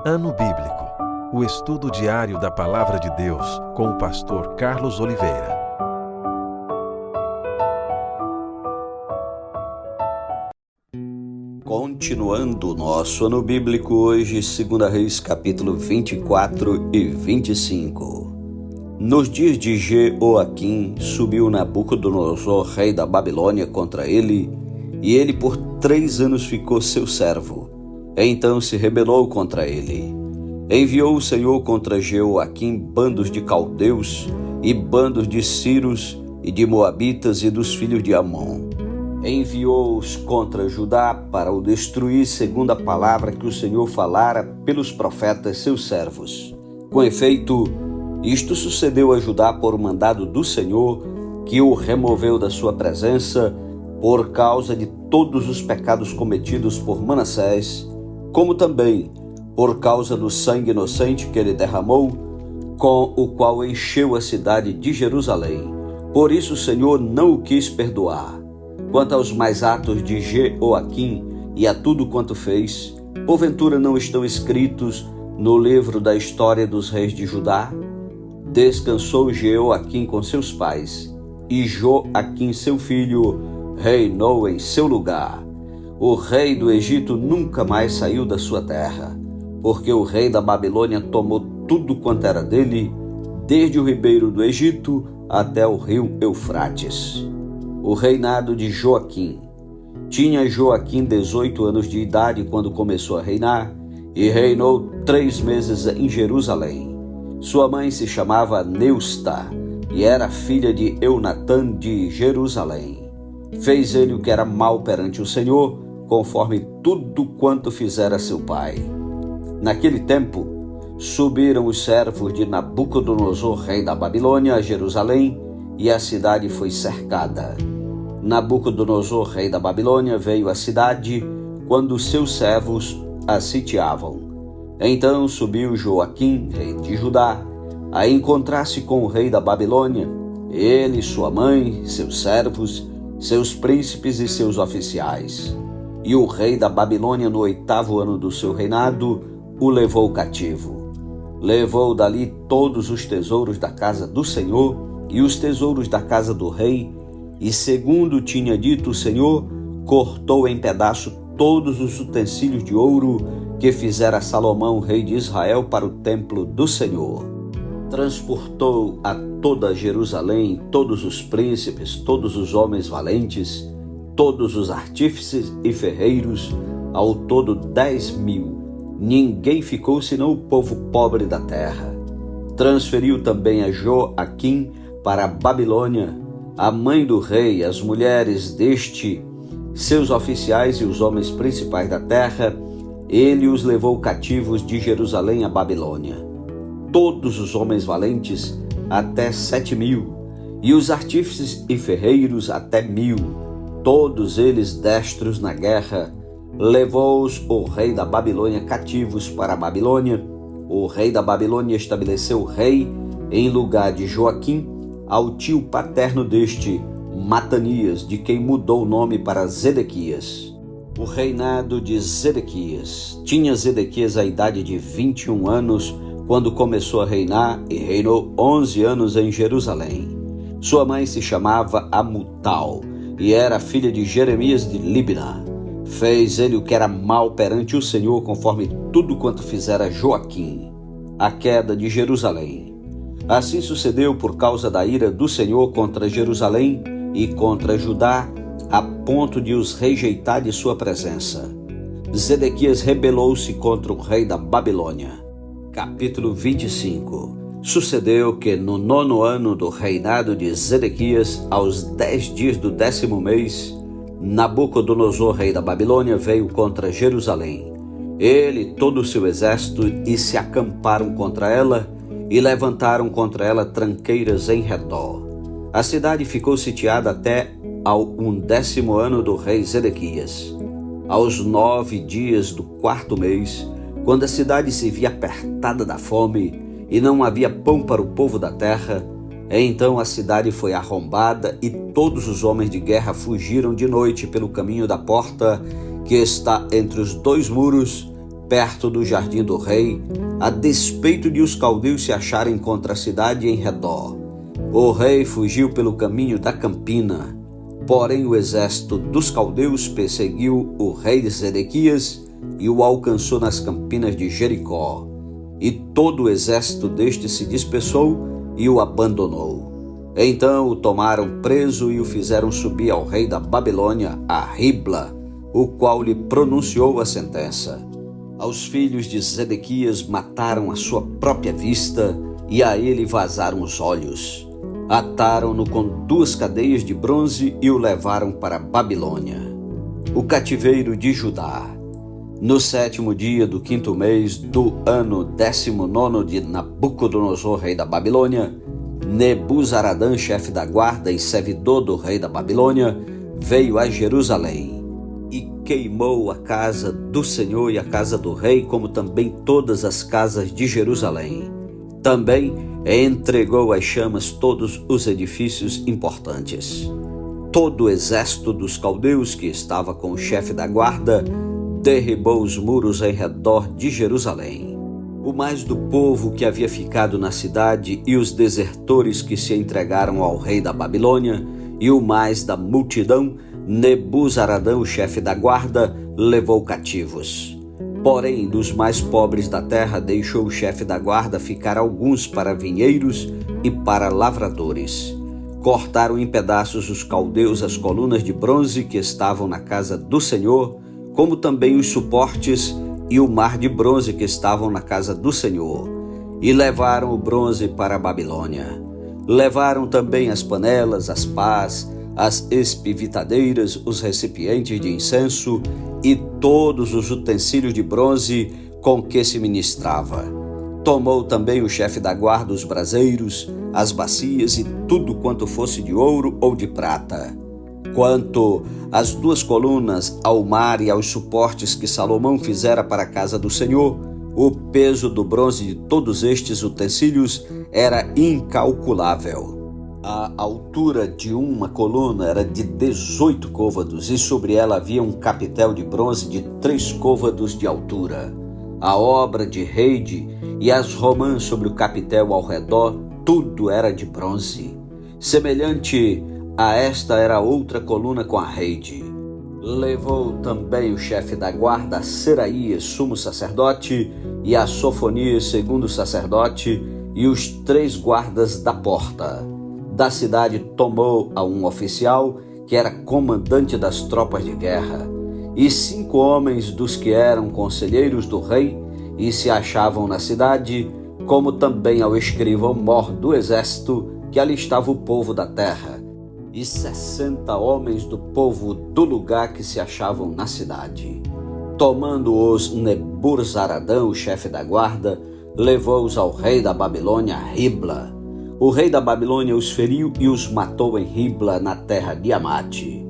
Ano Bíblico, o estudo diário da Palavra de Deus com o pastor Carlos Oliveira. Continuando o nosso ano bíblico hoje, 2 Reis capítulo 24 e 25. Nos dias de Jeoaquim, subiu Nabucodonosor, rei da Babilônia, contra ele, e ele por 3 anos ficou seu servo. Então se rebelou contra ele. Enviou o Senhor contra Jeoaquim bandos de caldeus e bandos de sírios e de moabitas e dos filhos de Amon. Enviou-os contra Judá para o destruir, segundo a palavra que o Senhor falara pelos profetas seus servos. Com efeito, isto sucedeu a Judá por mandado do Senhor, que o removeu da sua presença por causa de todos os pecados cometidos por Manassés, como também por causa do sangue inocente que ele derramou, com o qual encheu a cidade de Jerusalém. Por isso o Senhor não o quis perdoar. Quanto aos mais atos de Jeoaquim e a tudo quanto fez, porventura não estão escritos no livro da história dos reis de Judá? Descansou Jeoaquim com seus pais, e Joaquim seu filho reinou em seu lugar. O rei do Egito nunca mais saiu da sua terra, porque o rei da Babilônia tomou tudo quanto era dele, desde o ribeiro do Egito até o rio Eufrates. O reinado de Joaquim. Tinha Joaquim 18 anos de idade quando começou a reinar, e reinou 3 meses em Jerusalém. Sua mãe se chamava Neusta, e era filha de Eunatã de Jerusalém. Fez ele o que era mal perante o Senhor, conforme tudo quanto fizera seu pai. Naquele tempo, subiram os servos de Nabucodonosor, rei da Babilônia, a Jerusalém, e a cidade foi cercada. Nabucodonosor, rei da Babilônia, veio à cidade quando seus servos a sitiavam. Então subiu Joaquim, rei de Judá, a encontrar-se com o rei da Babilônia, ele, sua mãe, seus servos, seus príncipes e seus oficiais. E o rei da Babilônia, no 8º ano do seu reinado, o levou cativo. Levou dali todos os tesouros da casa do Senhor e os tesouros da casa do rei, e segundo tinha dito o Senhor, cortou em pedaço todos os utensílios de ouro que fizera Salomão, rei de Israel, para o templo do Senhor. Transportou a toda Jerusalém todos os príncipes, todos os homens valentes, todos os artífices e ferreiros, ao todo 10.000. Ninguém ficou senão o povo pobre da terra. Transferiu também a Joaquim para a Babilônia, a mãe do rei, as mulheres deste, seus oficiais e os homens principais da terra. Ele os levou cativos de Jerusalém à Babilônia. Todos os homens valentes, até 7.000, e os artífices e ferreiros até 1.000, todos eles destros na guerra. Levou-os o rei da Babilônia cativos para a Babilônia. O rei da Babilônia estabeleceu rei em lugar de Joaquim ao tio paterno deste, Matanias, de quem mudou o nome para Zedequias. O reinado de Zedequias. Tinha Zedequias a idade de 21 anos quando começou a reinar, e reinou 11 anos em Jerusalém. Sua mãe se chamava Amutal e era filha de Jeremias de Libna. Fez ele o que era mal perante o Senhor, conforme tudo quanto fizera Joaquim. A queda de Jerusalém. Assim sucedeu por causa da ira do Senhor contra Jerusalém e contra Judá, a ponto de os rejeitar de sua presença. Zedequias rebelou-se contra o rei da Babilônia. Capítulo 25. Sucedeu que no 9º ano do reinado de Zedequias, aos 10 dias do 10º mês, Nabucodonosor, rei da Babilônia, veio contra Jerusalém. Ele e todo o seu exército, e se acamparam contra ela, e levantaram contra ela tranqueiras em redor. A cidade ficou sitiada até ao 11º ano do rei Zedequias. Aos 9 dias do 4º mês, quando a cidade se via apertada da fome, e não havia pão para o povo da terra, então a cidade foi arrombada, e todos os homens de guerra fugiram de noite pelo caminho da porta que está entre os 2 muros, perto do jardim do rei, a despeito de os caldeus se acharem contra a cidade em redor. O rei fugiu pelo caminho da campina, porém o exército dos caldeus perseguiu o rei Zedequias e o alcançou nas campinas de Jericó. E todo o exército deste se dispersou e o abandonou. Então o tomaram preso e o fizeram subir ao rei da Babilônia, a Ribla, o qual lhe pronunciou a sentença. Aos filhos de Zedequias mataram à sua própria vista e a ele vazaram os olhos. Ataram-no com 2 cadeias de bronze e o levaram para a Babilônia. O cativeiro de Judá. No 7º dia do 5º mês do ano 19º de Nabucodonosor, rei da Babilônia, Nebuzaradã, chefe da guarda e servidor do rei da Babilônia, veio a Jerusalém e queimou a casa do Senhor e a casa do rei, como também todas as casas de Jerusalém. Também entregou às chamas todos os edifícios importantes. Todo o exército dos caldeus que estava com o chefe da guarda derribou os muros em redor de Jerusalém. O mais do povo que havia ficado na cidade e os desertores que se entregaram ao rei da Babilônia e o mais da multidão, Nebuzaradã, o chefe da guarda, levou cativos. Porém, dos mais pobres da terra deixou o chefe da guarda ficar alguns para vinheiros e para lavradores. Cortaram em pedaços os caldeus as colunas de bronze que estavam na casa do Senhor, como também os suportes e o mar de bronze que estavam na casa do Senhor, e levaram o bronze para a Babilônia. Levaram também as panelas, as pás, as espivitadeiras, os recipientes de incenso e todos os utensílios de bronze com que se ministrava. Tomou também o chefe da guarda os braseiros, as bacias e tudo quanto fosse de ouro ou de prata. Quanto às 2 colunas, ao mar e aos suportes que Salomão fizera para a casa do Senhor, o peso do bronze de todos estes utensílios era incalculável. A altura de uma coluna era de 18 côvados e sobre ela havia um capitel de bronze de 3 côvados de altura. A obra de reide e as romãs sobre o capitel ao redor, tudo era de bronze. Semelhante a esta era outra coluna com a reide. Levou também o chefe da guarda a Seraías, sumo sacerdote, e a Sofonias, segundo sacerdote, e os 3 guardas da porta. Da cidade tomou a um oficial, que era comandante das tropas de guerra, e 5 homens dos que eram conselheiros do rei e se achavam na cidade, como também ao escrivão-mor do exército, que ali estava o povo da terra, e 60 homens do povo do lugar que se achavam na cidade. Tomando-os Nebuzaradã, o chefe da guarda, levou-os ao rei da Babilônia, a Ribla. O rei da Babilônia os feriu e os matou em Ribla, na terra de Amate.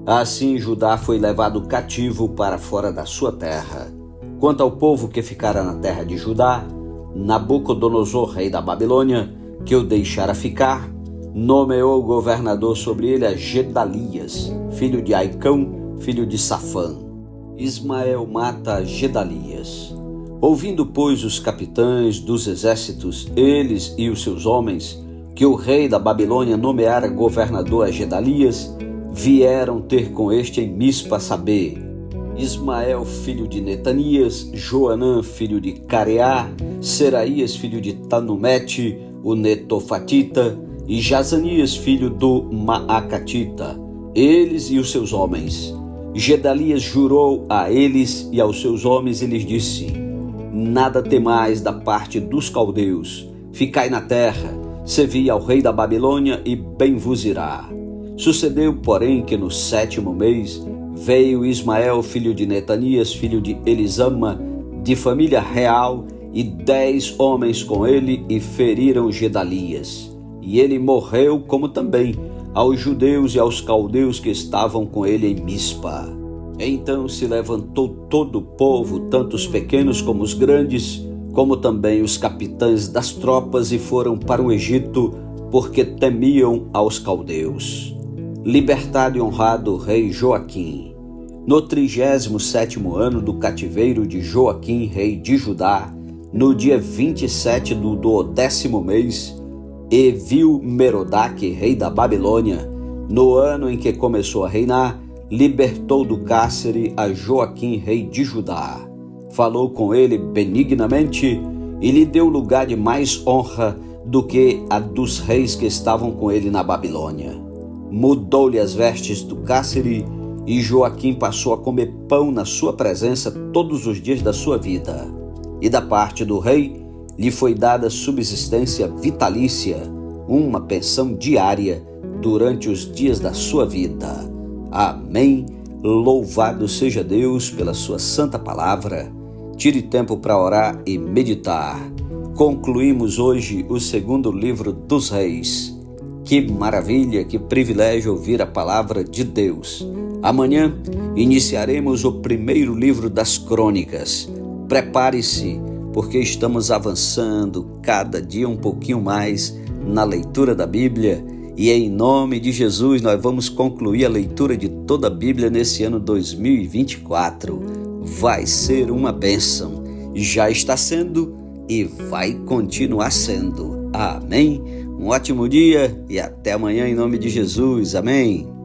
Assim Judá foi levado cativo para fora da sua terra. Quanto ao povo que ficara na terra de Judá, Nabucodonosor, rei da Babilônia, que o deixara ficar, nomeou governador sobre ele a Gedalias, filho de Aicão, filho de Safã. Ismael mata Gedalias. Ouvindo, pois, os capitães dos exércitos, eles e os seus homens, que o rei da Babilônia nomeara governador a Gedalias, vieram ter com este em Mispa, a saber, Ismael, filho de Netanias, Joanã, filho de Careá, Seraías, filho de Tanumete, o Netofatita, e Jazanias, filho do Maacatita, eles e os seus homens. Gedalias jurou a eles e aos seus homens e lhes disse: nada temais da parte dos caldeus, ficai na terra, servi ao rei da Babilônia e bem vos irá. Sucedeu, porém, que no 7º mês veio Ismael, filho de Netanias, filho de Elisama, de família real, e 10 homens com ele, e feriram Gedalias. E ele morreu, como também aos judeus e aos caldeus que estavam com ele em Mispa. Então se levantou todo o povo, tanto os pequenos como os grandes, como também os capitães das tropas, e foram para o Egito, porque temiam aos caldeus. Libertado e honrado o rei Joaquim. No 37º ano do cativeiro de Joaquim, rei de Judá, no dia 27 do 10º mês, Evil-Merodach, rei da Babilônia, no ano em que começou a reinar, libertou do cárcere a Joaquim, rei de Judá. Falou com ele benignamente e lhe deu lugar de mais honra do que a dos reis que estavam com ele na Babilônia. Mudou-lhe as vestes do cárcere e Joaquim passou a comer pão na sua presença todos os dias da sua vida. E da parte do rei lhe foi dada subsistência vitalícia, uma pensão diária durante os dias da sua vida. Amém. Louvado seja Deus pela sua santa palavra. Tire tempo para orar e meditar. Concluímos hoje o segundo livro dos Reis. Que maravilha, que privilégio ouvir a palavra de Deus. Amanhã iniciaremos o primeiro livro das Crônicas. Prepare-se, porque estamos avançando cada dia um pouquinho mais na leitura da Bíblia. E em nome de Jesus nós vamos concluir a leitura de toda a Bíblia nesse ano 2024. Vai ser uma bênção. Já está sendo e vai continuar sendo. Amém? Um ótimo dia e até amanhã em nome de Jesus. Amém?